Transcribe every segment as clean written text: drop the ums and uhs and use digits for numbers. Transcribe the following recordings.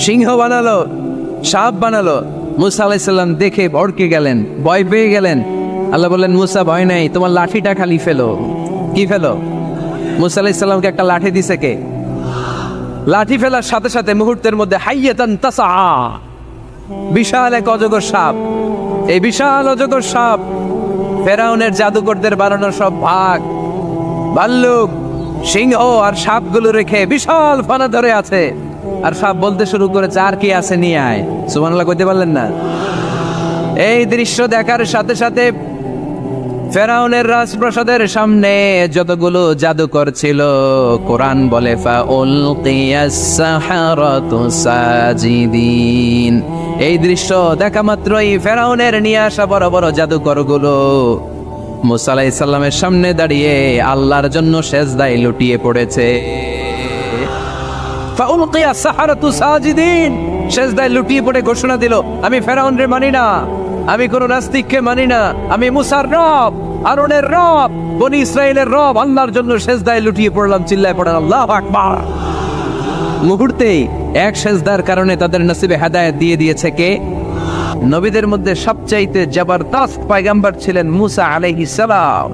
সিংহ বানালো, সাপ বানালো। মুসা আলাইহিস সালাম দেখে ভড়কে গেলেন, ভয় পেয়ে গেলেন। আল্লাহ বললেন, মুসা ভয় নাই, তোমার লাঠিটা খালি ফেলো। কি ফেলো? মুসা আলাইহিস সালামকে একটা লাঠি দিছে কে? লাঠি ফেলার সাথে সাথে মুহূর্তের মধ্যে হাইয়াতান তাসআ, বিশাল এক অজগর সাপ। এই বিশাল অজগর সাপ ফেরাউনের জাদুকরদের বানানো সব ভাগ, ভাল্লুক, সিংহ আর সাপগুলো রেখে বিশাল ফানা ধরে আছে। আর সাপ বলতে শুরু করেছে, আর কি আছে নিয়ে আয়। সুবহানাল্লাহ কইতে পারলেন না? এই দৃশ্য দেখার সাথে সাথে ফেরাউনের রাজপ্রাসাদের সামনে যতগুলো জাদুকর ছিল, কোরআন বলে ফাউলকিয়াস সাহারাতু সাজিদিন। এই দৃশ্য দেখা মাত্রই ফেরাউনের নিয়ে আসা বড় বড় জাদুকরগুলো মুসা আলাইহিস সালামের সামনে দাঁড়িয়ে আল্লাহর জন্য সেজদায় লুটিয়ে পড়েছে। ফাউলকিয়াস সাহারাতু সাজিদিন, সেজদায় লুটিয়ে পড়ে ঘোষণা দিল, আমি ফেরাউনরে মানি না, আমি কোন নাস্তিককে মানি না, আমি মুসার রব, আরনের রব, বনি ইসরাইলের রব, আল্লাহর জন্য সেজদায় লুটিয়ে পড়লাম। চিল্লায় পড়েন আল্লাহু আকবার। মুহূর্তেই এক সেজদার কারণে তাদের নসিবে হেদায়েত দিয়ে দিয়েছে কে? নবীদের মধ্যে সবচাইতে জবরদস্ত পয়গম্বর ছিলেন মুসা আলাইহিস সালাম।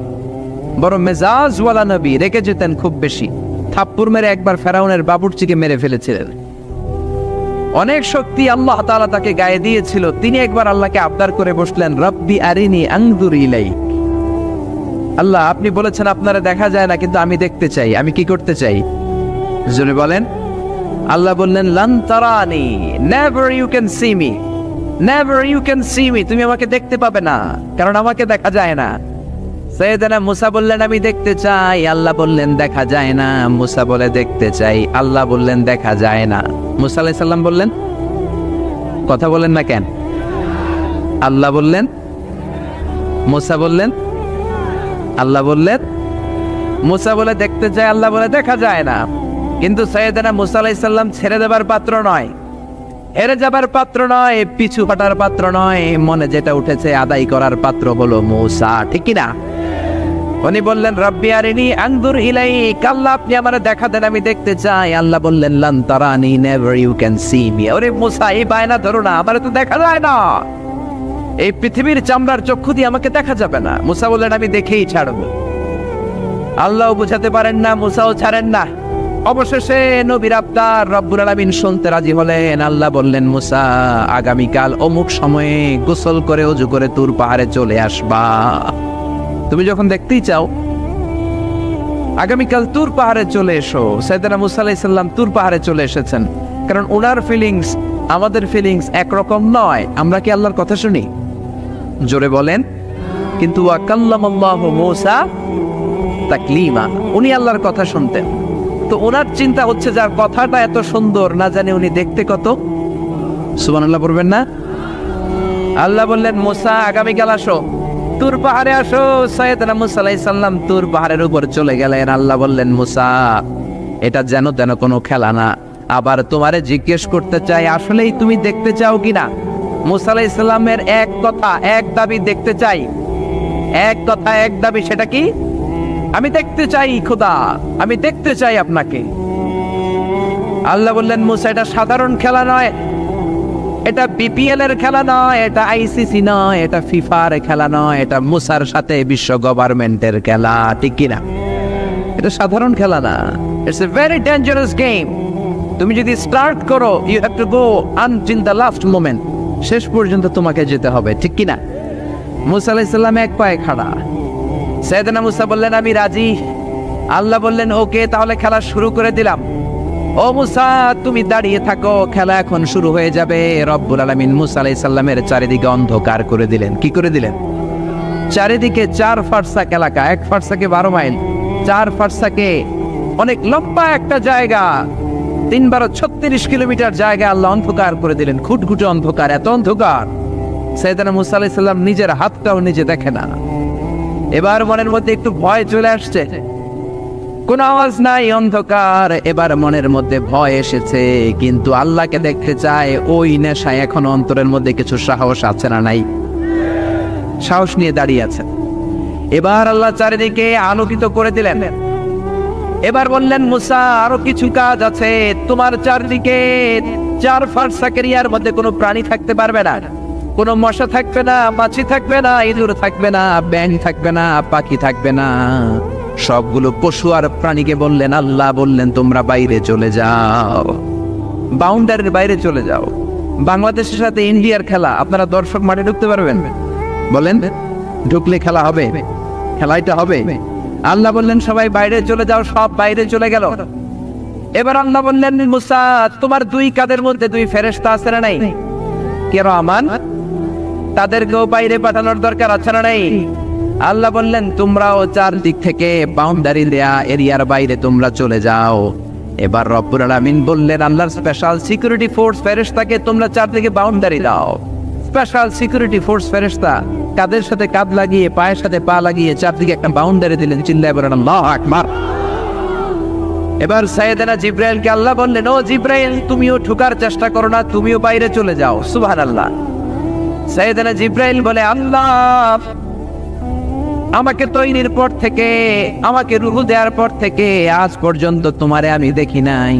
বড় মেজাজওয়ালা নবী, রেখে যেতেন খুব বেশি। থাপ্পড় মেরে একবার ফেরাউনের বাবুর্চিকে মেরে ফেলেছিলেন। অনেক শক্তি আল্লাহ তাআলা তাকে গায়ে দিয়েছিল। তিনি একবার আল্লাহকে আবদার করে বসলেন, রব্বি আরিনি আনজুর ইলাইক। আল্লাহ, আপনি বলেছেন আপনারা দেখা যায় না, কিন্তু আমি দেখতে চাই। আমি কি করতে চাই? জোরে বলেন। আল্লাহ বললেন, লান তারানি, never you can see me, never you can see me. তুমি আমাকে দেখতে পাবে না, কারণ আমাকে দেখা যায় না। সাইয়েদনা মুসা বললেন, আমি দেখতে চাই। আল্লাহ বললেন, দেখা যায় না। মুসা বলে, দেখতে চাই। আল্লাহ বললেন, দেখা যায় না। মুসা আলাইহিস সালাম বললেন, কথা বলেন না কেন? আল্লাহ বললেন, মুসা বললেন, আল্লাহ বললেন। মুসা বলে দেখতে চাই, আল্লাহ বলে দেখা যায় না। কিন্তু সাইয়েদনা মুসা আলাইহিস সালাম ছেড়ে দেবার পাত্র নয়, হেরে যাবার পাত্র নয়, পিছু হটার পাত্র নয়। মনে যেটা উঠেছে আদায় করার পাত্র হলো মুসা, ঠিক কি না? উনি বললেন, রব্বি আরিনি আনজুর ইলাইক। আল্লাহ, আপনি আমারে দেখা দেন, আমি দেখতে চাই। আল্লাহ বললেন, লান তারানি, never you can see me. ওরে মুসা, এই বায়না ধরো না, আমারে তো দেখা যায় না। এই পৃথিবীর চামড়ার চক্ষু দিয়ে আমাকে দেখা যাবে না। মুসা বললেন, আমি দেখেই ছাড়বো। আল্লাহও বুঝাতে পারেন না, মুসাও ছাড়েন না। অবশেষে নবীর আবদার রব্বুল আলামিন শুনতে রাজি হলেন। আল্লাহ বললেন, মুসা, আগামীকাল অমুক সময়ে গোসল করে ওযু করে তুর পাহাড়ে চলে আসবা। তুমি যখন দেখতেই চাও, আগামীকাল তুর পাহাড়ে চলে এসো। সাইয়েদনা মুসা আলাইহিস সালাম তুর পাহাড়ে চলে এসেছেন, কারণ ওনার ফিলিংস আমাদের ফিলিংস একরকম নয়। আমরা কি আল্লাহর কথা শুনি? জোরে বলেন। কিন্তু ওয়া কাল্লামাল্লাহু মুসা তাকলিমা, উনি আল্লাহর কথা শুনতেন। তো ওনার চিন্তা হচ্ছে, যার কথাটা এত সুন্দর, না জানে উনি দেখতে কত। সুবহানাল্লাহ পড়বেন না? আল্লাহ বললেন, মুসা, আগামীকাল আসো, তুর পাহাড়ে আসো। সাইয়েদনা মুসা আলাইহিস সালাম তুর পাহাড়ের উপর চলে গেলেন। আল্লাহ বললেন, মুসা, এটা যেন তেন কোনো খেলা না। আবার তোমারে জিজ্ঞেস করতে চাই, আসলেই তুমি দেখতে চাও কিনা? মুসা আলাইহিস সালামের এক কথা এক দাবি, দেখতে চাই। এক কথা এক দাবি, সেটা কি? আমি দেখতে চাই খোদা, আমি দেখতে চাই আপনাকে। আল্লাহ বললেন, মুসা, এটা সাধারণ খেলা নয়, এটা বিপিএল এর খেলা নয়, এটা আইসিসি নয়, এটা ফিফার খেলা নয়, এটা মুসার সাথে বিশ্ব গভর্নমেন্টের খেলা, ঠিক কিনা? এটা সাধারণ খেলা না। It's a very dangerous game. তুমি যদি স্টার্ট করো, you have to go until the last moment. শেষ পর্যন্ত তোমাকে যেতে হবে, ঠিক কিনা? মুসা আলাইহিস সালাম এক পায়ে খাড়া। সাইয়েদনা মুসা বললেন, আমি রাজি। আল্লাহ বললেন, ওকে, তাহলে খেলা শুরু করে দিলাম। ও মুসা, তুমি দাঁড়িয়ে থাকো, খেলা এখন শুরু হয়ে যাবে। রব্বুল আলামিন মুসা আলাইহিস সালামের চারিদিকে অন্ধকার করে দিলেন। কি করে দিলেন? চারিদিকে 4 ফারসাক এলাকা, 1 ফারসাকে 12 মাইল, 4 ফারসাকে অনেক লম্বা একটা জায়গা, 3 × 36 কিলোমিটার জায়গা আল্লাহ অন্ধকার করে দিলেন। খুটখুটে অন্ধকার, এত অন্ধকার সাইয়েদনা মুসা আলাইহিস সালাম নিজের হাতটাও নিজে দেখে না। এবার মনের মধ্যে একটু ভয় চলে আসছে, কোন আওয়াজ নাই, অন্ধকার। এবার মনের মধ্যে ভয় এসেছে, কিন্তু আল্লাহকে দেখতে চায়। ওই নেশায় এখন অন্তরের মধ্যে কিছু সাহস আছে না নাই? সাহস নিয়ে দাঁড়িয়ে আছেন। এবার আল্লাহ চারিদিকে আলোকিত করে দিলেন। এবার বললেন মুসা আরো কিছু কাজ আছে, তোমার চারদিকে 4 ফারসাক এরিয়ার মধ্যে কোনো প্রাণী থাকতে পারবে না, কোনো মশা থাকবে না, মাছি থাকবে না, ইঁদুর থাকবে না, ব্যাঙ থাকবে না, পাখি থাকবে না। সবগুলো পশু আর প্রাণীকে বললেন, আল্লাহ বললেন তোমরা বাইরে চলে যাও, বাউন্ডারির বাইরে চলে যাও। বাংলাদেশের সাথে ইন্ডিয়ার খেলা, আপনারা দর্শক মাঠে ঢুকতে পারবেন? বলেন ঢুকলে খেলা হবে? খেলাটা হবে। আল্লাহ বললেন সবাই বাইরে চলে যাও, সব বাইরে চলে গেল। এবার আল্লাহ বললেন মুসা তোমার 2 কাঁধের মধ্যে 2 ফেরেশতা আছে না নাই? কিরামান, তাদেরকেও বাইরে পাঠানোর দরকার আছে না নাই? আল্লাহ বললেন তোমরাও 4 দিক থেকে বাউন্ডারি দেয়া এরিয়ার বাইরে তোমরা চলে যাও। এবার রব্বুল আলামিন বললেন আল্লাহর স্পেশাল সিকিউরিটি ফোর্স ফেরেশতাকে তোমরা 4 দিকে বাউন্ডারি দাও। স্পেশাল সিকিউরিটি ফোর্স ফেরেশতা কাদের সাথে কাঁধ লাগিয়ে পায়ের সাথে পা লাগিয়ে 4 দিকে একটা বাউন্ডারি দিলেন। চিল্লায় বলেন আল্লাহু আকবার। এবার সাইয়েদনা জিব্রাইলকে আল্লাহ বললেন, ও জিব্রাইল তুমিও ঢোকার চেষ্টা করো না, তুমিও বাইরে চলে যাও। সুবহানাল্লাহ। সাইয়েদনা জিব্রাইল বলে, আল্লাহ আমাকে তৈরির পর থেকে, আমাকে রূহ দেওয়ার পর থেকে আজ পর্যন্ত তোমারে আমি দেখি নাই।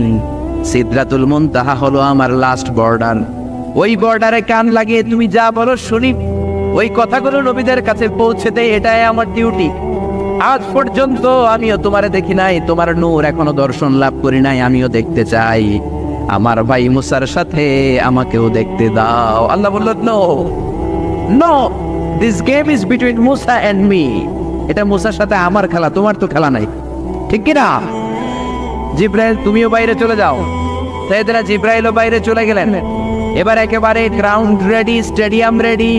সিদরাতুল মুনতাহা হলো আমার লাস্ট বর্ডার। ওই বর্ডারে কান লাগিয়ে তুমি যা বলো শুনি, ওই কথাগুলো নবীদের কাছে পৌঁছে দেয়, এটাই আমার ডিউটি। আজ পর্যন্ত আমিও তোমারে দেখি নাই, তোমার নূর এখনো দর্শন লাভ করি নাই, আমিও দেখতে চাই। আমার ভাই মুসার সাথে আমাকেও দেখতে দাও। আল্লাহ বলল, no no, this game is between Musa and me. এটা মুসার সাথে আমার খেলা, তোমার তো খেলা নাই, ঠিক কি না? জিব্রাইল তুমিও বাইরে চলে যাও। সাইয়েদনা জিব্রাইলও বাইরে চলে গেলেন। এবার একেবারে গ্রাউন্ড রেডি, স্টেডিয়াম রেডি।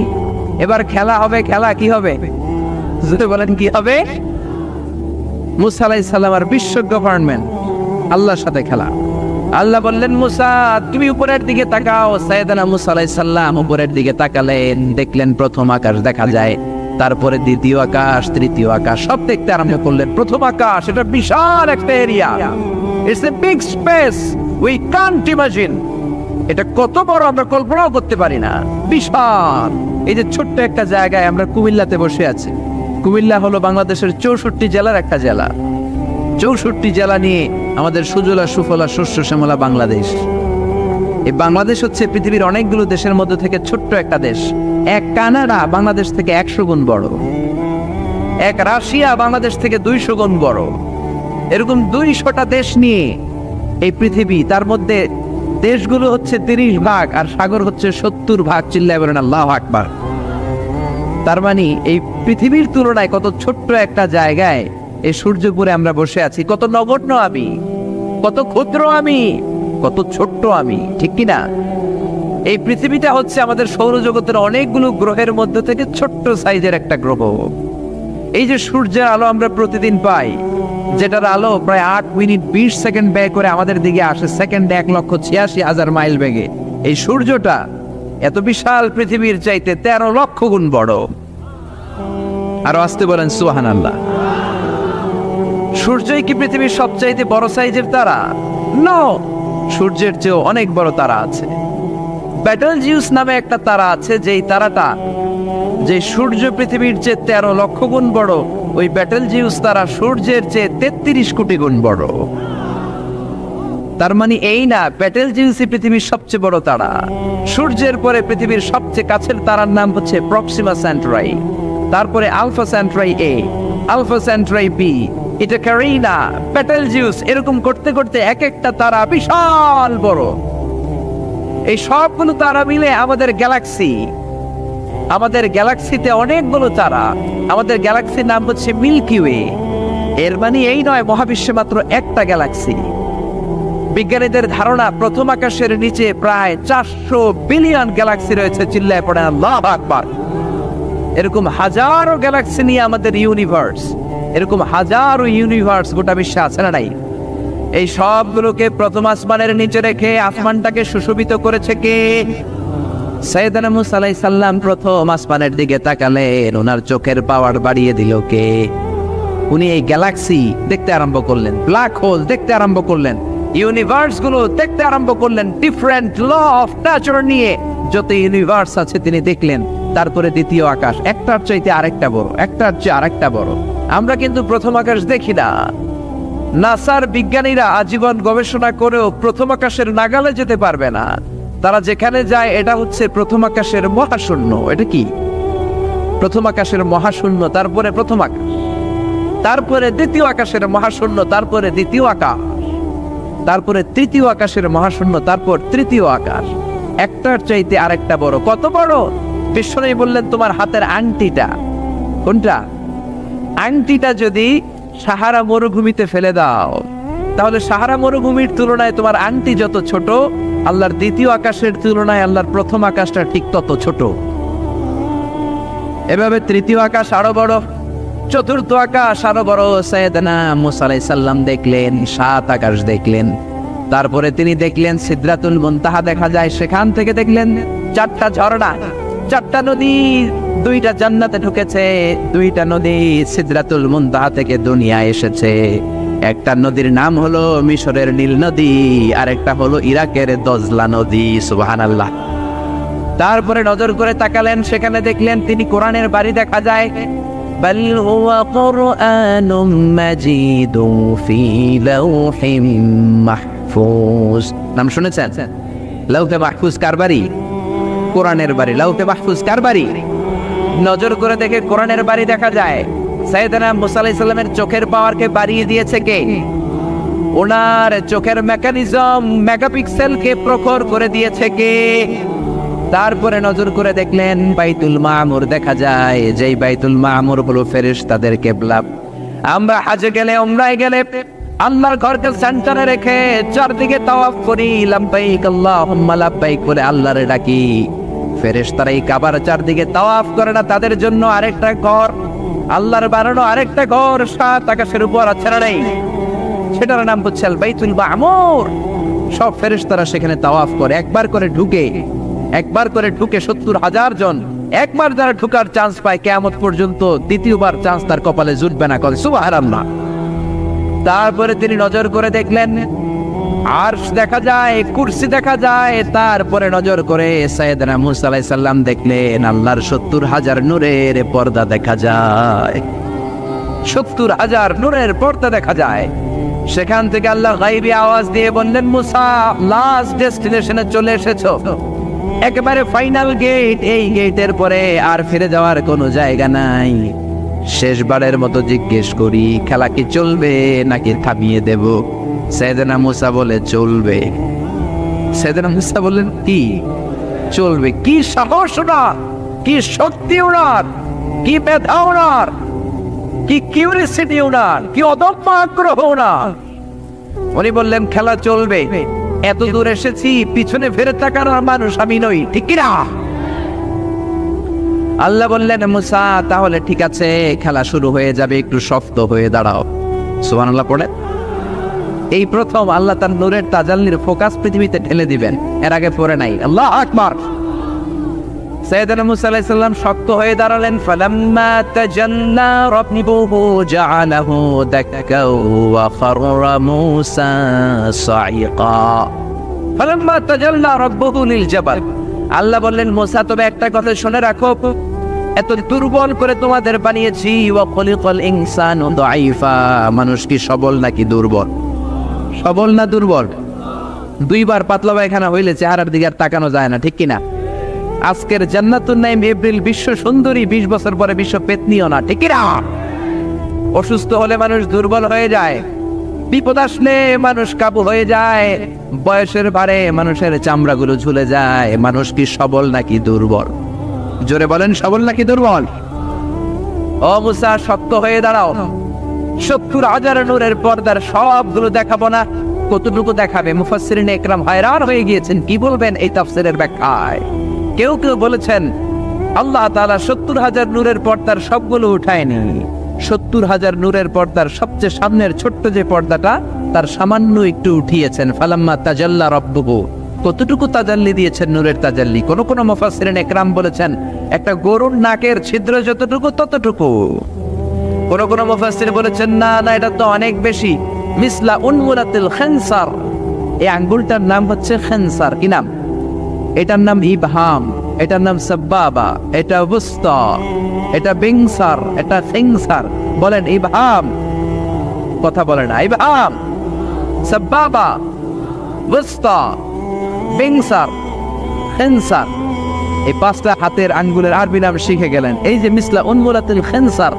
এবার খেলা হবে। খেলা কি হবে? যদি বলেন কি হবে? মুসা আলাইহিস সালাম আর বিশ্ব গভর্নমেন্ট, আল্লাহর সাথে খেলা। আল্লাহ বললেন মুসা তুমি উপরের দিকে তাকাও। সাইয়েদনা মুসা আলাইহিস সালাম উপরের দিকে তাকালেন, দেখলেন প্রথম আকাশ দেখা যায়, তারপরে দ্বিতীয় আকাশ, তৃতীয় আকাশ, সব দেখতে আরম্ভ করলেন। প্রথম আকাশ, এটা বিশাল একটা area, it's a big space, we can't imagine. এটা কত বড় আমরা কল্পনাও করতে পারি না, বিশাল। এই যে ছোট্ট একটা জায়গায় আমরা কুমিল্লাতে বসে আছি। কুমিল্লা হলো বাংলাদেশের 64 জেলার একটা জেলা। 64 জেলা নিয়ে আমাদের সুজলা সুফলা শস্য শ্যামলা বাংলাদেশ। এই বাংলাদেশ হচ্ছে পৃথিবীর অনেকগুলো দেশের মধ্যে থেকে ছোট্ট একটা দেশ। এক কানাডা বাংলাদেশ থেকে 100 গুণ বড়, এক রাশিয়া বাংলাদেশ থেকে 200 গুণ বড়। এরকম 200টা দেশ নিয়ে এই পৃথিবী, তার মধ্যে দেশগুলো হচ্ছে 30 ভাগ আর সাগর হচ্ছে 70 ভাগ। চিল্লায় বলেন আল্লাহু আকবার। তার মানে এই পৃথিবীর তুলনায় কত ছোট্ট একটা জায়গায় এই সূর্যপুরে আমরা বসে আছি। কত নগণ্য আমি, কত ক্ষুদ্র আমি, কত ছোট্ট আমি, ঠিক কিনা? এই পৃথিবীটা হচ্ছে আমাদের সৌরজগতের অনেকগুলো গ্রহের মধ্যে থেকে ছোট্ট সাইজের একটা গ্রহ। এই যে সূর্যের আলো আমরা প্রতিদিন পাই, যেটার আলো প্রায় 8 মিনিট 20 সেকেন্ড ব্যয় করে আমাদের দিকে আসে, সেকেন্ডে 1,86,000 মাইল বেগে। এই সূর্যটা এত বিশাল পৃথিবীর চাইতে 13 লক্ষ গুণ বড়। আরো আসতে বলেন সুবহানাল্লাহ। সূর্যই কি পৃথিবীর সবচাইতে বড় সাইজের তারা? নো, সূর্যের চেয়েও অনেক বড় তারা আছে। ব্যাটেলজিউস নামে একটা তারা আছে, যেই তারাটা, যে সূর্য পৃথিবীর চেয়ে 13 লক্ষ গুণ বড়, ওই ব্যাটেলজিউস তারা সূর্যের চেয়ে 33 কোটি গুণ বড়। তার মানে এই না ব্যাটেলজিউসই পৃথিবীর সবচেয়ে বড় তারা। সূর্যের পরে পৃথিবীর সবচেয়ে কাছের তারার নাম হচ্ছে প্রক্সিমা সেন্টরাই, তারপরে আলফা সেন্টরাই এ, আলফা সেন্টরাই বি, এটা ক্যারিনা, ব্যাটেলজিউস, এরকম করতে করতে এক একটা তারা বিশাল বড়। এই সবগুলো তারা মিলে আমাদের গ্যালাক্সি। আমাদের গ্যালাক্সিতে অনেকগুলো তারা। আমাদের গ্যালাক্সির নাম হচ্ছে মিল্কি ওয়ে। এর মানে এই নয় মহাবিশ্বে মাত্র একটা গ্যালাক্সি। বিজ্ঞানীদের ধারণা প্রথম আকাশের নিচে প্রায় 400 বিলিয়ন গ্যালাক্সি রয়েছে। চিল্লায় পড়ে আল্লাহু আকবার। এরকম হাজারো গ্যালাক্সি নিয়ে আমাদের ইউনিভার্স, এরকম হাজারো ইউনিভার্স গোটা বিশ্বে আছে না নাই? এই সবগুলোকে প্রথম আসমানের নিচে রেখে আসমানটাকে সুশোভিত করেছে কে? সাইয়েদনা মুসা আলাইহিস সালাম প্রথম আসমানের দিকে তাকালেন, ওনার চোখের পাওয়ার বাড়িয়ে দিল কে? উনি এই গ্যালাক্সি দেখতে আরম্ভ করলেন, ব্ল্যাক হোল দেখতে আরম্ভ করলেন, ইউনিভার্স গুলো দেখতে আরম্ভ করলেন। ডিফারেন্ট ল অফ নেচার নিয়ে যত ইউনিভার্স আছে তিনি দেখলেন। তারপরে দ্বিতীয় আকাশ, একটার চাইতে আরেকটা বড়, একটার চেয়ে আরেকটা বড়। আমরা কিন্তু প্রথম আকাশ দেখি না, নাসার বিজ্ঞানীরা আজীবন গবেষণা করেও প্রথম আকাশের নাগালে যেতে পারবে না। তারা যেখানে যায় এটা হচ্ছে প্রথম আকাশের মহাশূন্য। এটা কি? প্রথম আকাশের মহাশূন্য, তারপরে প্রথম আকাশ, তারপরে দ্বিতীয় আকাশের মহাশূন্য, তারপরে দ্বিতীয় আকাশ, তারপরে তৃতীয় আকাশের মহাশূন্য, তারপর তৃতীয় আকাশ। একটার চাইতে আরেকটা বড়। কত বড়? বিশ্বনবী বললেন তোমার হাতের আংটিটা। কোনটা? আংটিটা যদি সাহারা মরুভূমিতে ফেলে দাও, তাহলে সাহারা মরুভূমির তুলনায় তোমার আংটি যত ছোট, আল্লাহর দ্বিতীয় আকাশের তুলনায় আল্লাহর প্রথম আকাশটা ঠিক তত ছোট। এভাবে তৃতীয় আকাশ আরো বড়, চতুর্থ আকাশ আরো বড়। সাইয়েদনা মুসা আলাইহিস সালাম দেখলেন 7 আকাশ দেখলেন। তারপরে তিনি দেখলেন সিদরাতুল মুনতাহা দেখা যায়, সেখান থেকে দেখলেন 4টা ঝর্ণা, 4টা নদী, 2টা জান্নাতে ঢুকেছে, 2টা নদী সিদরাতুল মুনতাহা থেকে দুনিয়ায় এসেছে। একটা নদীর নাম হলো মিশরের নীল নদী, আর একটা হলো ইরাকের দজলা নদী। সুবহানাল্লাহ। তারপরে নজর করে তাকালেন, সেখানে দেখলেন তিনি কোরআনের বাড়ি দেখা যায়। বাল হুয়া কুরআনুম মাজিদুন ফি লাওহিম মাহফুজ। নাম শুনেছেন? লাউহে মাহফুজ কার বাড়ি? কোরআনের বাড়ি। লাউহে মাহফুজ কার বাড়ি? নজর করে দেখে কোরআনের বাড়ি দেখা যায়। সাইয়েদনা মুসা আলাইহিস সালামের চোখের পাওয়ারকে বাড়িয়ে দিয়েছে কে? ওনার চোখের মেকানিজম, মেগাপিক্সেলকে প্রখর করে দিয়েছে কে? তারপরে নজর করে দেখলেন বাইতুল মামুর দেখা যায়, যেই বাইতুল মামুর হলো ফেরেশতাদের কিবলা। আমরা হজে গেলে, উমরায় গেলে আল্লাহর ঘরকে সেন্টারে রেখে চারদিকে তাওয়াফ করি, লাব্বাইক আল্লাহুম্মা লাব্বাইক বলে আল্লাহরে ডাকি। ফেরেশতারা এই কাবার চারদিকে তাওয়াফ করে না, তাদের জন্য আরেকটা ঘর, আল্লাহর বানানো আরেকটা ঘর 7 আকাশের উপর আছে না নেই? সেটার নাম হচ্ছে আল বাইতুল মামুর। সব ফেরেশতারা সেখানে তাওয়াফ করে, একবার করে ঢুকে 70,000 জন। একবার যারা ঢুকার চান্স পায় কিয়ামত পর্যন্ত দ্বিতীয়বার চান্স তার কপালে জুটবে না। করে সুবহানাল্লাহ। তারপরে তিনি নজর করে দেখলেন আরশ দেখা যায়, কুরসি দেখা যায়। তারপরে নজর করে সাইয়েদনা মুসা আলাইহিস সালাম দেখলেন আল্লাহর 70,000 নূরের পর্দা দেখা যায়। 70,000 নূরের পর্দা দেখা যায়। সেখান থেকে আল্লাহ গায়বী আওয়াজ দিয়ে বললেন, মুসা লাস্ট ডেস্টিনেশনে চলে এসেছো, একেবারে ফাইনাল গেট। এই গেটের পরে আর ফিরে যাওয়ার কোনো জায়গা নাই। শেষবারের মতো জিজ্ঞেস করি, খেলা কি চলবে নাকি থামিয়ে দেব? সাইয়েদনা মুসা বলে চলবে। সাইয়েদনা মুসা বললেন কি চলবে? কি সাহস ওনার, কি শক্তি ওনার, কি মেধা ওনার, কি কিউরিসিটি ওনার, কি অদম্য আগ্রহ ওনার। উনি বললেন খেলা চলবে। এত দূর এসেছি, পিছনে ফিরে তাকানোর মানুষ আমি নই, ঠিক কি না? আল্লাহ বললেন মুসা তাহলে ঠিক আছে, খেলা শুরু হয়ে যাবে, একটু শক্ত হয়ে দাঁড়াও। সুবহানাল্লাহ পড়ে। এই প্রথম আল্লাহ তার নূরের তাজাল্লির ফোকাস পৃথিবীতে ঢেলে দিবেন, এর আগে পড়ে নাই। আল্লাহু আকবার। সাইয়েদনা মুসা আলাইহিস সালাম শক্ত হয়ে দাঁড়ালেন। ফালাম্মা তাজাল্লা রাব্বুহু জাআলাহু দাক্কা ওয়া খাররা মুসা সাইকা। ফালাম্মা তাজাল্লা রাব্বুহু লিল জাবাল। আল্লাহ বললেন মুসা তবে একটা কথা শুনে রাখো, এত দুর্বল করে তোমাদের বানিয়েছি। ওয়া খলিকাল ইনসানু দাঈফা। মানুষ কি সবল নাকি দুর্বল? সবল না দুর্বল? 2বার পাতলা পায়খানা হইলে চেহারার দিকে আর তাকানো যায় না, ঠিক কিনা? আজকের জান্নাতুন নাইম এপ্রিল বিশ্ব সুন্দরী, 20 বছর পরে বিশ্ব পেতনিও না, ঠিক কিনা? অসুস্থ হলে মানুষ দুর্বল হয়ে যায়, বিপদ আসলে মানুষ কাবু হয়ে যায়, বয়সের ভারে মানুষের চামড়াগুলো ঝুলে যায়। মানুষ কি সবল নাকি দুর্বল? জোরে বলেন, সবল নাকি দুর্বল? ও মুসা শক্ত হয়ে দাঁড়াও। 70,000 নূরের পর্দার সবগুলো দেখাবো না, কতটুকু দেখাবে? মুফাসসিরিন ইকরাম hayran হয়ে গিয়েছেন, কি বলবেন এই তাফসীরের ব্যাখ্যায়? কেউ কেউ বলেছেন আল্লাহ তাআলা 70,000 নূরের পর্দার সবগুলো উঠায়নি। 70,000 নূরের পর্দার সবচেয়ে সামনের ছোট্ট যে পর্দাটা, তার সামান্য একটু উঠিয়েছেন। ফালাম্মা তাজাল্লা রাব্বুহু। কতটুকু তাজাল্লি দিয়েছেন নূরের তাজাল্লি? কোন কোন মুফাসসিরিন ইকরাম বলেছেন একটা গরুর নাকের ছিদ্র যতটুকু ততটুকু। কোন কোন মুফাসসির বলেছেন না না, এটা তো অনেক বেশি। মিসলা উনমুলাতিল খানসার। এই আঙ্গুলটার নাম হচ্ছে খানসার। কি নাম? এটার নাম ইবহাম, এটার নাম সাব্বাবা, এটা বুস্তা, এটা বিংসার, এটা সিংসার। বলেন ইবহাম, কথা বলে না। ইবহাম, সাব্বাবা, ওয়াসতা, বিনসার, খিনসার, এই 5টা হাতের আঙ্গুলের আরবি নাম শিখে গেলেন। এই যে মিসলা উনমুলাতুল খিনসার,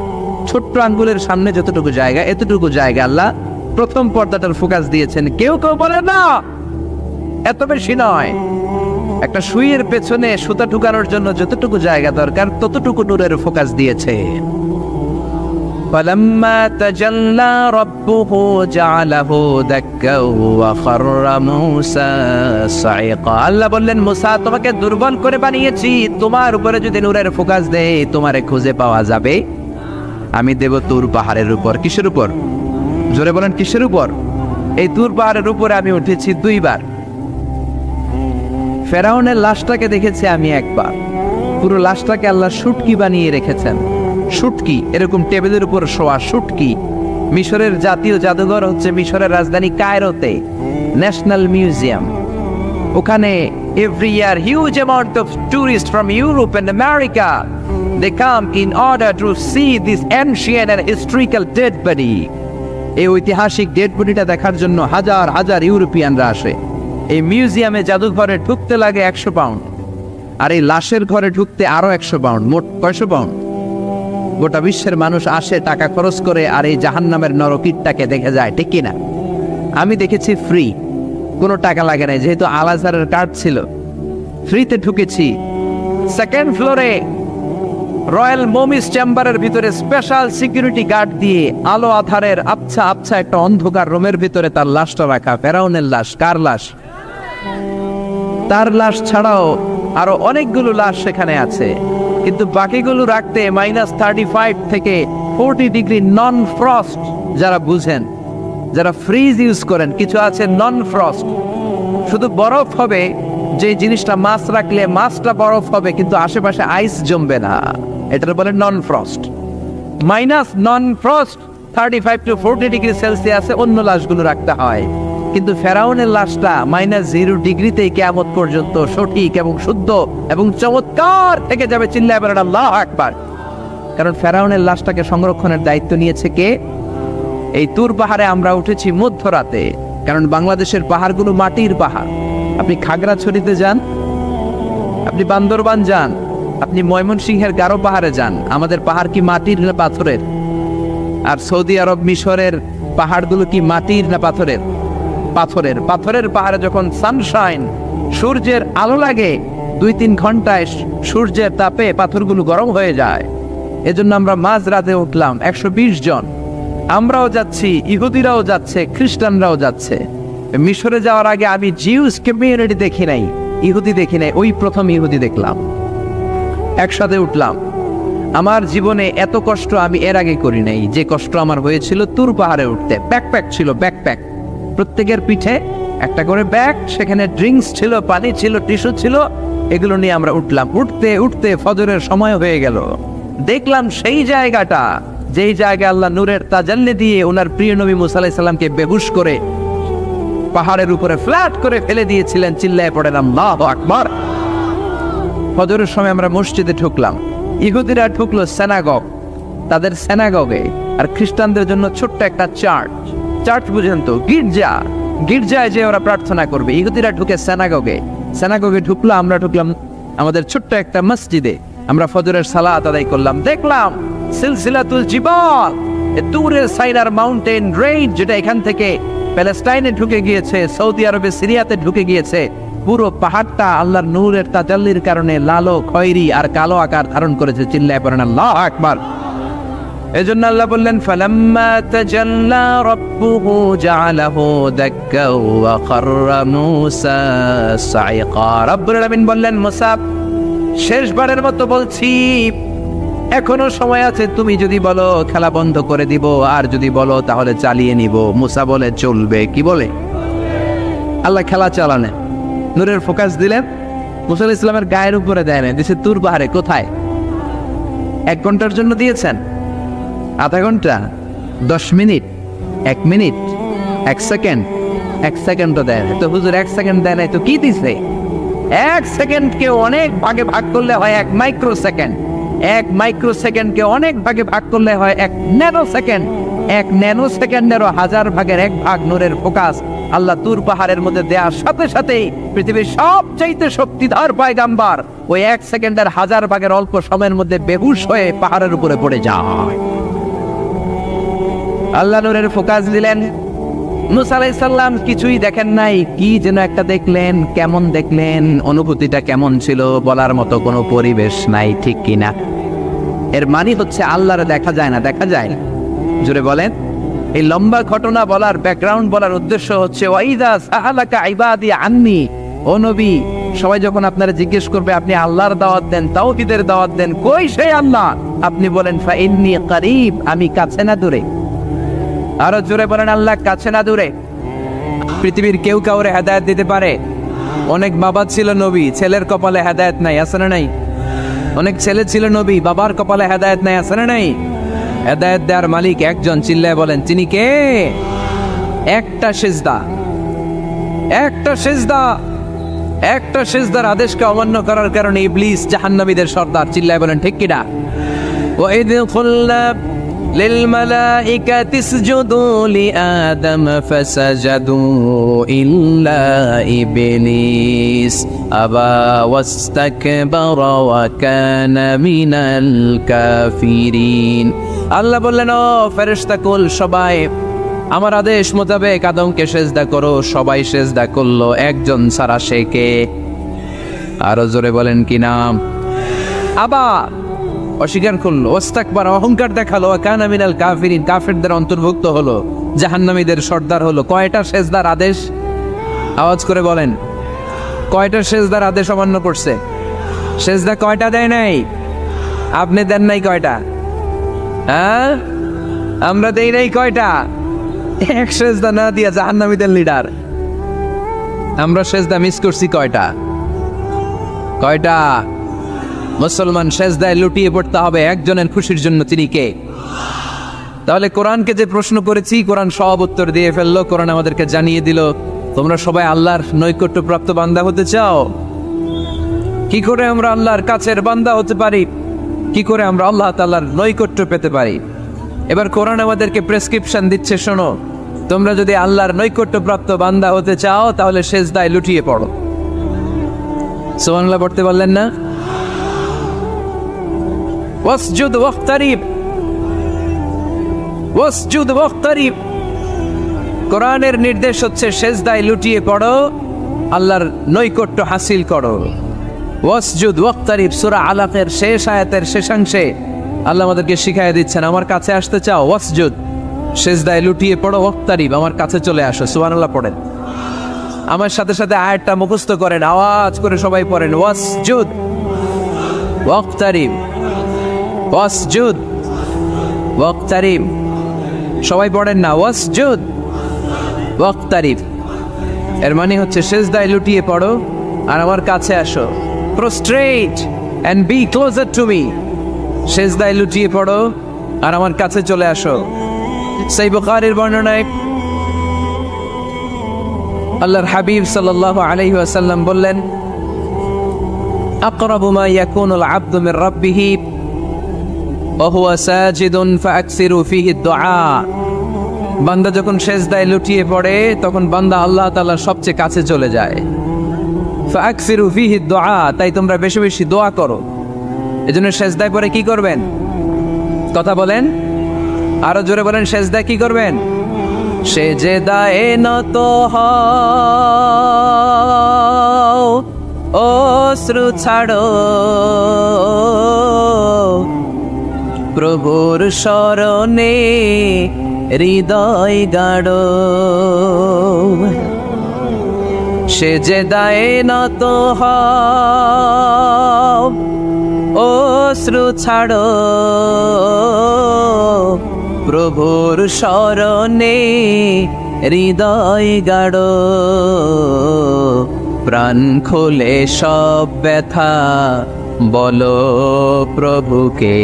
ছোট্ট আঙ্গুলের সামনে যতটুকু জায়গা, এতটুকু জায়গা আল্লাহ প্রথম পর্দাটার ফোকাস দিয়েছেন। কেউ কেউ বলে না এত বেশি নয়, একটা সুইয়ের পেছনে সুতা ঢুকানোর জন্য যতটুকু জায়গা দরকার ততটুকু নূরের ফোকাস দিয়েছে। فَلَمَّا تَجَلَّى رَبُّهُ جَعَلَهُ دَكًّا وَخَرَّ مُوسَى صَعِقًا। আল্লাহ বললেন, মুসা তোমাকে দুর্বল করে বানিয়েছি, তোমার উপরে যদি নূরের ফোকাস দেই তোমারে খুঁজে পাওয়া যাবে। আমি দেব তুর পাহাড়ের উপর। কিসের উপর? জোরে বলেন, কিসের উপর? এই তুর পাহাড়ের উপরে আমি উঠেছি 2 বার। ফেরাউনের লাশটাকে দেখেছি আমি 1 বার। পুরো লাশটাকে আল্লাহ শুটকি বানিয়ে রেখেছেন। শুটকি, এরকম টেবিলের উপর শোয়া শুটকি। মিশরের জাতীয় জাদুঘর হচ্ছে মিশরের রাজধানী কায়রোতে, ন্যাশনাল মিউজিয়াম। ওখানে every year huge amount of tourist from Europe and America they come in order to see this ancient and historical dead body. এই ঐতিহাসিক ডেড বডিটা দেখার জন্য হাজার হাজার ইউরোপিয়ানরা আসে। এই মিউজিয়ামে জাদুঘরে ঢুকতে লাগে 100 পাউন্ড, আর এই লাশের ঘরে ঢুকতে আরো 100 পাউন্ড, মোট 500 পাউন্ড। গোটা বিশ্বের মানুষ আসে টাকা খরচ করে আর এই জাহান্নামের নরকীটটাকে দেখে যায়, ঠিক কিনা? আমি দেখেছি ফ্রি, কোনো টাকা লাগে নাই, যেহেতু আল আজহারের কার্ড ছিল, ফ্রিতে ঢুকেছি। 2nd ফ্লোরে রয়্যাল মমিস চেম্বারের ভিতরে স্পেশাল সিকিউরিটি গার্ড দিয়ে আলো আধারের আবছা আবছা একটা অন্ধকার রুমের ভিতরে তার লাশটা রাখা। ফেরাউনের লাশ। কার লাশ? তার লাশ ছাড়াও আরো অনেকগুলো লাশ সেখানে আছে, কিন্তু বাকিগুলো রাখতে -35 থেকে 40 ডিগ্রি নন ফ্রস্ট। যারা বুঝেন, যারা ফ্রিজ ইউজ করেন, কিছু আছে নন ফ্রস্ট, শুধু বরফ হবে, যে জিনিসটা মাছ রাখলে মাছটা বরফ হবে কিন্তু আশেপাশে আইস জমবে না, এটার বলে non frost. Non frost 35 to 40 degree সেলসিয়াসে অন্য লাশগুলো রাখতে হয়, কিন্তু ফেরাউনের লাশটা -0 ডিগ্রিতেই কিয়ামত পর্যন্ত সঠিক এবং শুদ্ধ এবং চমৎকার থেকে যাবে। চিল্লায় বলেন আল্লাহু আকবার। কারণ ফেরাউনের লাশটাকে সংরক্ষণের দায়িত্ব নিয়েছে কে? এই তুর পাহাড়ে আমরা উঠেছি মধ্যরাতে, কারণ বাংলাদেশের পাহাড়গুলো মাটির পাহাড়। আপনি খাগড়াছড়িতে যান, আপনি বান্দরবান যান, আপনি ময়মনসিংহের গারো পাহাড়ে যান, আমাদের পাহাড় কি মাটির না পাথরের? আর সৌদি আরব মিশরের পাহাড়গুলো কি মাটির না পাথরের? পাথরের। পাথরের পাহাড়ে যখন সানশাইন, সূর্যের আলো লাগে, 2-3 ঘন্টায় সূর্যের তাপে পাথরগুলো গরম হয়ে যায়। এজন্য আমরা মাঝ রাতে উঠলাম 120 জন। আমরাও যাচ্ছি, ইহুদিরাও যাচ্ছে, খ্রিস্টানরাও যাচ্ছে। মিশরে যাওয়ার আগে আমি জিউস কমিউনিটি দেখি নাই, ইহুদি দেখি নাই, ওই প্রথম ইহুদি দেখলাম। একসাথে উঠলাম। আমার জীবনে এত কষ্ট আমি এর আগে করি নাই, যে কষ্ট আমার হয়েছিল তুর পাহাড়ে উঠতে। ব্যাকপ্যাক ছিল, ব্যাকপ্যাক, প্রত্যেকের পিঠে একটা করে ব্যাগ, সেখানে ড্রিঙ্কস ছিল, পানি ছিল, টিস্যু ছিল, এগুলো নিয়ে আমরা উঠলাম। উঠতে উঠতে ফজরের সময় হয়ে গেল। দেখলাম সেই জায়গাটা, যেই জায়গায় আল্লাহ নূরের তাজাল্লি দিয়ে ওনার প্রিয় নবী মুসা আলাইহিস সালামকে বেহুশ করে পাহাড়ের উপরে ফ্ল্যাট করে ফেলে দিয়েছিলেন। চিল্লায় পড়েন আল্লাহু আকবার। ফজরের সময় আমরা মসজিদে ঢুকলাম। ইহুদিরা ঢুকলো সিনাগগ, তাদের সিনাগগে, আর খ্রিস্টানদের জন্য ছোট্ট একটা চার্চ। চার্চ বুঝেন তো, গির্জা। গির্জায় যে ওরা প্রার্থনা করবে। ইহুদিরা ঢুকে সিনাগগে। সিনাগগে ঢুকলো, আমরা ঢুকলাম আমাদের ছোট্ট একটা মসজিদে। আমরা ফজরের সালাত আদায় করলাম। দেখলাম সিলসিলাতুল জিবাল, তুরের সাইনার মাউন্টেন রেঞ্জ, যেটা এখান থেকে প্যালেস্টাইনে ঢুকে গিয়েছে, সৌদি আরবে, সিরিয়াতে ঢুকে গিয়েছে। পুরো পাহাড়টা আল্লাহর নূরের তাজাল্লির কারণে লালো, খয়েরি আর কালো আকার ধারণ করেছে। চিল্লায় পড়েন আল্লাহু আকবার। এজন্য আল্লাহ বললেন, ফালাম্মা তাজাল্লা রাব্বুহু জাআলাহু দাক্কা ওয়া খাররা মূসা সাইকা। রব্বুল আলামিন বললেন, মুসা শেষবারের মতো বলছি, এখনো সময় আছে, তুমি যদি বলো খেলা বন্ধ করে দিব, আর যদি বলো তাহলে চালিয়ে নিব। মুসা বলে চলবে। কি বলে? আল্লাহ খেলা চালানে, নূরের ফোকাস দিলেন। মুসা আলাইহিস সালামের গায়ের উপরে দেয় না, দিয়েছে তুর পাহাড়ে। কোথায়? 1 ঘন্টার জন্য দিয়েছেন, আধা ঘন্টা, 10 মিনিট, 1 মিনিট, 1 সেকেন্ড, 1 সেকেন্ডও দেয় না। তো হুজুর 1 সেকেন্ড দেয় নাই তো কি দিছে? 1 সেকেন্ডকে অনেক ভাগে ভাগ করলে হয় 1 মাইক্রো সেকেন্ড। 1 মাইক্রো সেকেন্ডকে অনেক ভাগে ভাগ করলে হয় 1 ন্যানো সেকেন্ড। এক ন্যানো সেকেন্ডেরও 1000 ভাগের 1 ভাগ নূরের ফোকাস আল্লাহ তুর পাহাড়ের মধ্যে দেওয়ার সাথে সাথেই পৃথিবীর সবচাইতে শক্তিধর পয়গাম্বার ওই 1 সেকেন্ডের 1000 ভাগের অল্প সময়ের মধ্যে বেহুশ হয়ে পাহাড়ের উপরে পড়ে যায়। আল্লাহ নূরের ফোকাস দিলেন, মুসা আলাইহিস সালাম কিছুই দেখেন নাই, কি যেন একটা দেখলেন। কেমন দেখলেন, অনুভূতিটা কেমন ছিল বলার মতো কোনো পরিবেশ নাই, ঠিক কিনা? এর মানে হচ্ছে আল্লাহরে দেখা যায় না, দেখা যায়। জোরে বলেন। এই লম্বা ঘটনা বলার, ব্যাকগ্রাউন্ড বলার উদ্দেশ্য হচ্ছে ওয়াইদা সাআলাকা ইবাদি আন্নি, ও নবী, সবাই যখন আপনারা জিজ্ঞেস করবে আপনি আল্লাহর দাওয়াত দেন, তাওহীদের দাওয়াত দেন, কই সেই আল্লাহ? আপনি বলেন ফা ইন্নী করিব, আমি কাছে না দূরে। আরো জোরে বলেন, আল্লাহ কাছে না দূরে। পৃথিবীর কেউ কাউরে হেদায়েত দিতে পারে? অনেক বাবা ছিল নবী, ছেলের কপালে হেদায়েত নাই, আছে না নাই? অনেক ছেলে ছিল নবী, বাবার কপালে হেদায়েত নাই, আছে না নাই? হেদায়েত দেওয়ার মালিক একজন, চিল্লায় বলেন তিনি কে? একটা সিজদা, একটা সিজদা, একটা সিজদার আদেশকে অমান্য করার কারণে ইবলিস জাহান্নামীদের সর্দার, চিল্লায় বলেন ঠিক কিনা? ওয়াইদ কুল্লা للملائكة اسجدوا لآدم فسجدوا إلا إبليس أبى واستكبر وكان من الكافرين। আল্লাহ বললেন, ও ফেরেশতা কুল সবাই আমার আদেশ মোতাবেক আদমকে সেজদা করো। সবাই সেজদা করলো, একজন ছাড়া, সে কে? আরো জোরে বলেন কি নাম? আবার অস্বীকার করলো, ওয়াস্তাকবার, অহংকার দেখালো, কানা মিনাল কাফিরিন, কাফেরদের অন্তর্ভুক্ত হলো, জাহান্নামীদের সর্দার হলো। কয়টা সেজদার আদেশ? আওয়াজ করে বলেন, কয়টা সেজদার আদেশ অমান্য করছে? সেজদা কয়টা দেয় নাই? আপনি দেন নাই কয়টা? হ্যাঁ, আমরা দেই নাই কয়টা? এক সেজদা না দিয়া জাহান্নামীদের লিডার। আমরা সেজদা মিস করছি কয়টা? কয়টা? মুসলমান সেজদায় লুটিয়ে পড়তে হবে একজনের খুশির জন্য, তিনি কে? তাহলে কোরআনকে যে প্রশ্ন করেছি, কোরআন সব উত্তর দিয়ে ফেললো। কোরআন আমাদেরকে জানিয়ে দিল, তোমরা সবাই আল্লাহর নৈকট্যপ্রাপ্ত বান্দা হতে চাও? কি করে আমরা আল্লাহর কাছের বান্দা হতে পারি? কি করে আমরা আল্লাহ তাআলার নৈকট্য পেতে পারি? এবার কোরআন আমাদেরকে প্রেসক্রিপশন দিচ্ছে, শোনো, তোমরা যদি আল্লাহর নৈকট্যপ্রাপ্ত বান্দা হতে চাও তাহলে সেজদায় লুটিয়ে পড়ো। সুবহানাল্লাহ পড়তে বললেন না? ওয়াসজুদ ওয়াক্তারিব, ওয়াসজুদ ওয়াক্তারিব। কোরআনের নির্দেশ হচ্ছে সেজদায় লুটিয়ে পড়ো, আল্লাহর নৈকট্য হাসিল করো। ওয়াসজুদ ওয়াক্তারিব, সূরা আলাকের শেষ আয়াতের শেষাংশে আল্লাহ আমাদেরকে শিখাইয়া দিচ্ছেন, আমার কাছে আসতে চাও, ওয়াসজুদ, সেজদায় লুটিয়ে পড়ো, ওয়াক্তারিব, আমার কাছে চলে আসো। সুবহানাল্লাহ পড়েন। আমার সাথে সাথে আয়াতটা মুখস্থ করেন, আওয়াজ করে সবাই পড়েন, ওয়াসজুদ ওয়াক্তারিব, ওয়াসজুদ ওয়াক্তারিব। সবাই পড়েন না, ওয়াসজুদ ওয়াক্তারিব। এর মানে হচ্ছে সেজদায় লুটিয়ে পড়ো আর আমার কাছে আসো। Prostrate and be closer to me. সেজদায় লুটিয়ে পড়ো আর আমার কাছে চলে আসো। সহিহ বুখারীর বর্ণনায় আল্লাহর হাবিব সাল্লাল্লাহু আলাইহি ওয়াসাল্লাম বললেন, আকরাবু মা ইয়াকুনুল আবদু মির রাব্বিহি ওয়া হুয়া সাজিদুন ফাআকসিরু ফীহি দুআ। বান্দা যখন সেজদায় লুটিয়ে পড়ে তখন বান্দা আল্লাহ তাআলার সবচেয়ে কাছে চলে যায়। ফাআকসিরু ফীহি দুআ, তাই তোমরা বেশি বেশি দোয়া করো। এজন্য সেজদায় পড়ে কি করবেন? কথা বলেন, আরো জোরে বলেন, সেজদায় কি করবেন? সেজদায়ে নত হও, অশ্রু ছাড়ো, প্রভুর শরণে হৃদয় গাড়ো। সেজদায়ে নত হও, অশ্রু ছাড়ো, প্রভুর শরণে হৃদয় গাড়ো। প্রাণ খুলে সব ব্যথা বলো প্রভুকে,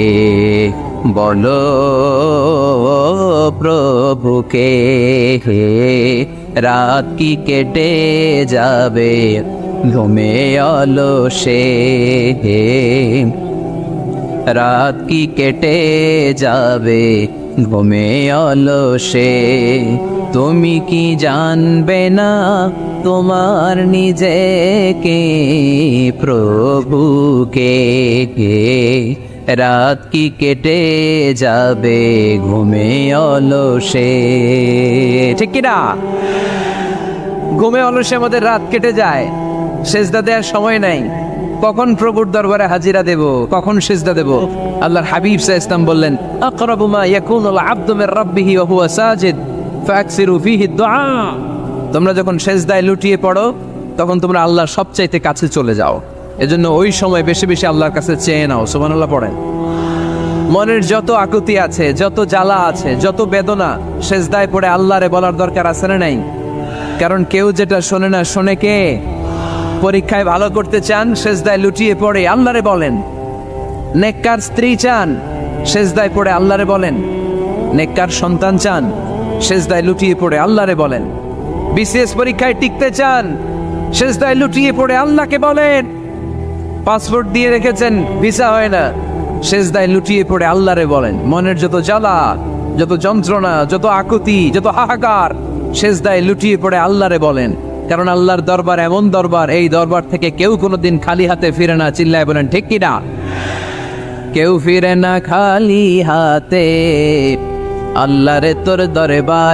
বলো প্রভুকে। রাত কি কেটে যাবে ঘুমে অলসে, রাত কি কেটে যাবে ঘুমে অলসে। তুমি কি জানবে না তোমার নিজেকে, প্রভুকে? রাত কি কেটে যাবে ঘুমে অলসে, ঠিক কিনা? ঘুমে অলসে আমাদের রাত কেটে যায়, সেজদা দেওয়ার সময় নাই। কখন প্রভুর দরবারে হাজিরা দেব, কখন সেজদা দেব? আল্লাহর হাবিব সাল্লাল্লাহু আলাইহি ওয়াসাল্লাম বললেন, আকরাবু মা ইয়াকুনুল আবদু মির রাব্বিহি ওয়া হুয়া সাজিদ ফাকসিরু ফীহি দুআ। তোমরা যখন সেজদায় লুটিয়ে পড়ো তখন তোমরা আল্লাহর সবচাইতে কাছে চলে যাও। এজন্য ওই সময় বেশি বেশি আল্লাহর কাছে চেয়ে নাও। সুবহানাল্লাহ পড়েন। মনের যত আকুতি আছে, যত জ্বালা আছে, যত বেদনা, সেজদায় পড়ে আল্লাহরে বলার দরকার আছে না নাই? কারণ কেউ যেটা শোনে না, শোনে কে? পরীক্ষায় ভালো করতে চান, সেজদায় লুটিয়ে পড়ে আল্লাহরে বলেন। নেককার স্ত্রী চান, সেজদায় পড়ে আল্লাহরে বলেন। নেককার সন্তান চান, সেজদায় লুটিয়ে পড়ে আল্লাহরে বলেন। বিসিএস পরীক্ষায় টিকতে চান, সেজদায় লুটিয়ে পড়ে আল্লাহকে বলেন। পাসপোর্ট দিয়ে রেখেছেন, ভিসা হয় না, সেজদায় লুটিয়ে পড়ে আল্লাহরে বলেন। মনের যত জ্বালা, যত যন্ত্রণা, যত আকুতি, যত হাহাকার, সেজদায় লুটিয়ে পড়ে আল্লাহরে বলেন। কারণ আল্লাহর দরবার এমন দরবার, এই দরবার থেকে কেউ কোনোদিন খালি হাতে ফিরে না। চিল্লায় বলেন ঠিক কিনা? কেউ ফিরে না খালি হাতে, আল্লাহরে তোর দরবার।